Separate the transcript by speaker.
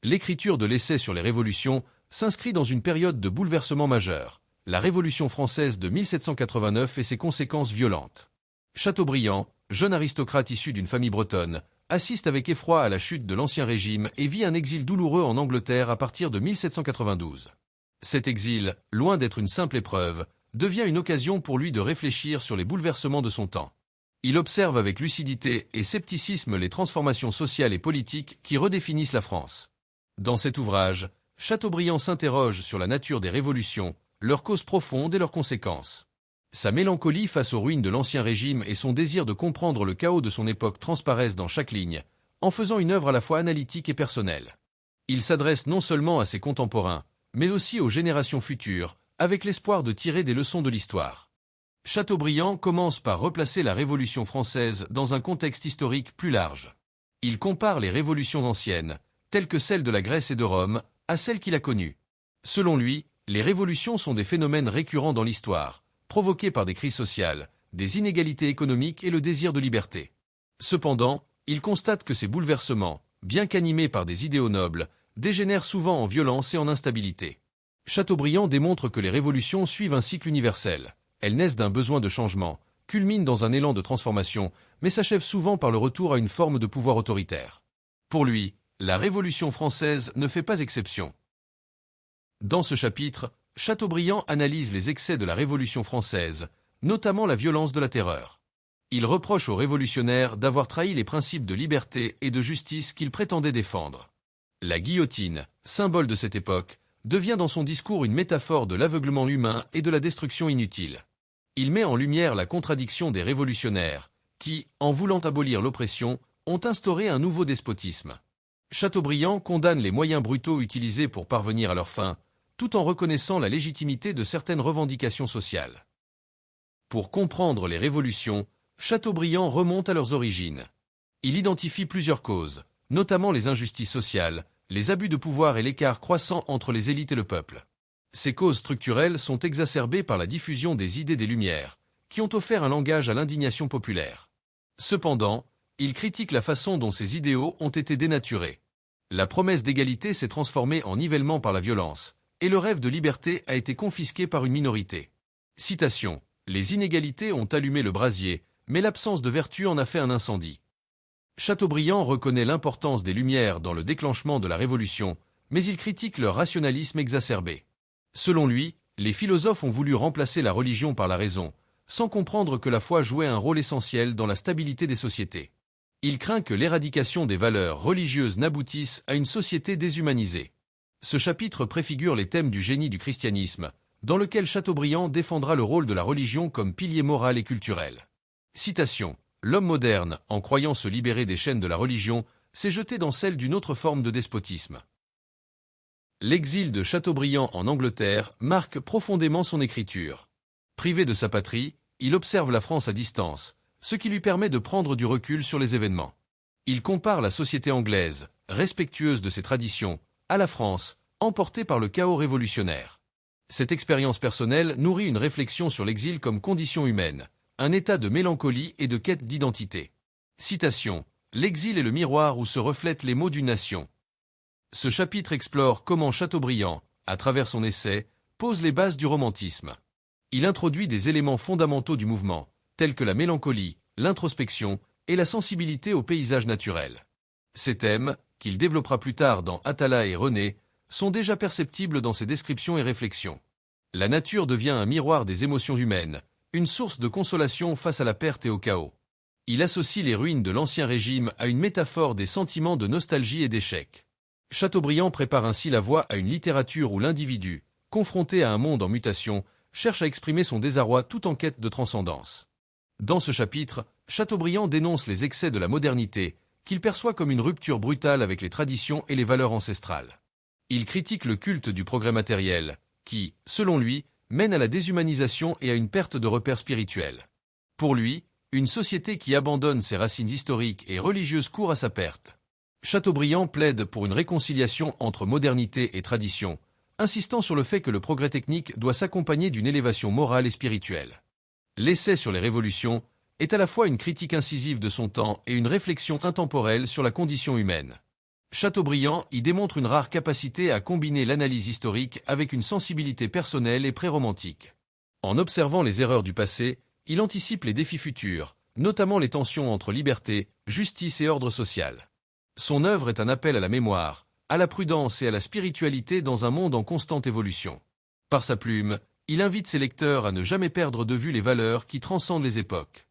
Speaker 1: L'écriture de l'essai sur les révolutions s'inscrit dans une période de bouleversement majeur, la Révolution française de 1789 et ses conséquences violentes. Chateaubriand, jeune aristocrate issu d'une famille bretonne, assiste avec effroi à la chute de l'Ancien Régime et vit un exil douloureux en Angleterre à partir de 1792. Cet exil, loin d'être une simple épreuve, devient une occasion pour lui de réfléchir sur les bouleversements de son temps. Il observe avec lucidité et scepticisme les transformations sociales et politiques qui redéfinissent la France. Dans cet ouvrage, Chateaubriand s'interroge sur la nature des révolutions, leurs causes profondes et leurs conséquences. Sa mélancolie face aux ruines de l'Ancien Régime et son désir de comprendre le chaos de son époque transparaissent dans chaque ligne, en faisant une œuvre à la fois analytique et personnelle. Il s'adresse non seulement à ses contemporains, mais aussi aux générations futures, avec l'espoir de tirer des leçons de l'histoire. Chateaubriand commence par replacer la Révolution française dans un contexte historique plus large. Il compare les révolutions anciennes, telles que celles de la Grèce et de Rome, à celles qu'il a connues. Selon lui, les révolutions sont des phénomènes récurrents dans l'histoire, provoqués par des crises sociales, des inégalités économiques et le désir de liberté. Cependant, il constate que ces bouleversements, bien qu'animés par des idéaux nobles, dégénèrent souvent en violence et en instabilité. Chateaubriand démontre que les révolutions suivent un cycle universel. Elles naissent d'un besoin de changement, culminent dans un élan de transformation, mais s'achèvent souvent par le retour à une forme de pouvoir autoritaire. Pour lui, la Révolution française ne fait pas exception. Dans ce chapitre, Chateaubriand analyse les excès de la Révolution française, notamment la violence de la terreur. Il reproche aux révolutionnaires d'avoir trahi les principes de liberté et de justice qu'ils prétendaient défendre. La guillotine, symbole de cette époque, devient dans son discours une métaphore de l'aveuglement humain et de la destruction inutile. Il met en lumière la contradiction des révolutionnaires, qui, en voulant abolir l'oppression, ont instauré un nouveau despotisme. Chateaubriand condamne les moyens brutaux utilisés pour parvenir à leur fin, tout en reconnaissant la légitimité de certaines revendications sociales. Pour comprendre les révolutions, Chateaubriand remonte à leurs origines. Il identifie plusieurs causes, notamment les injustices sociales, les abus de pouvoir et l'écart croissant entre les élites et le peuple. Ces causes structurelles sont exacerbées par la diffusion des idées des Lumières, qui ont offert un langage à l'indignation populaire. Cependant, il critique la façon dont ces idéaux ont été dénaturés. La promesse d'égalité s'est transformée en nivellement par la violence, et le rêve de liberté a été confisqué par une minorité. Citation : les inégalités ont allumé le brasier, mais l'absence de vertu en a fait un incendie. Chateaubriand reconnaît l'importance des Lumières dans le déclenchement de la Révolution, mais il critique leur rationalisme exacerbé. Selon lui, les philosophes ont voulu remplacer la religion par la raison, sans comprendre que la foi jouait un rôle essentiel dans la stabilité des sociétés. Il craint que l'éradication des valeurs religieuses n'aboutisse à une société déshumanisée. Ce chapitre préfigure les thèmes du génie du christianisme, dans lequel Chateaubriand défendra le rôle de la religion comme pilier moral et culturel. Citation : l'homme moderne, en croyant se libérer des chaînes de la religion, s'est jeté dans celle d'une autre forme de despotisme. L'exil de Chateaubriand en Angleterre marque profondément son écriture. Privé de sa patrie, il observe la France à distance, ce qui lui permet de prendre du recul sur les événements. Il compare la société anglaise, respectueuse de ses traditions, à la France, emportée par le chaos révolutionnaire. Cette expérience personnelle nourrit une réflexion sur l'exil comme condition humaine, un état de mélancolie et de quête d'identité. Citation : l'exil est le miroir où se reflètent les maux d'une nation. Ce chapitre explore comment Chateaubriand, à travers son essai, pose les bases du romantisme. Il introduit des éléments fondamentaux du mouvement, tels que la mélancolie, l'introspection et la sensibilité au paysage naturel. Ces thèmes, qu'il développera plus tard dans Atala et René, sont déjà perceptibles dans ses descriptions et réflexions. La nature devient un miroir des émotions humaines, une source de consolation face à la perte et au chaos. Il associe les ruines de l'Ancien Régime à une métaphore des sentiments de nostalgie et d'échec. Chateaubriand prépare ainsi la voie à une littérature où l'individu, confronté à un monde en mutation, cherche à exprimer son désarroi tout en quête de transcendance. Dans ce chapitre, Chateaubriand dénonce les excès de la modernité, qu'il perçoit comme une rupture brutale avec les traditions et les valeurs ancestrales. Il critique le culte du progrès matériel, qui, selon lui, mène à la déshumanisation et à une perte de repères spirituels. Pour lui, une société qui abandonne ses racines historiques et religieuses court à sa perte. Chateaubriand plaide pour une réconciliation entre modernité et tradition, insistant sur le fait que le progrès technique doit s'accompagner d'une élévation morale et spirituelle. L'essai sur les révolutions est à la fois une critique incisive de son temps et une réflexion intemporelle sur la condition humaine. Chateaubriand y démontre une rare capacité à combiner l'analyse historique avec une sensibilité personnelle et pré-romantique. En observant les erreurs du passé, il anticipe les défis futurs, notamment les tensions entre liberté, justice et ordre social. Son œuvre est un appel à la mémoire, à la prudence et à la spiritualité dans un monde en constante évolution. Par sa plume, il invite ses lecteurs à ne jamais perdre de vue les valeurs qui transcendent les époques.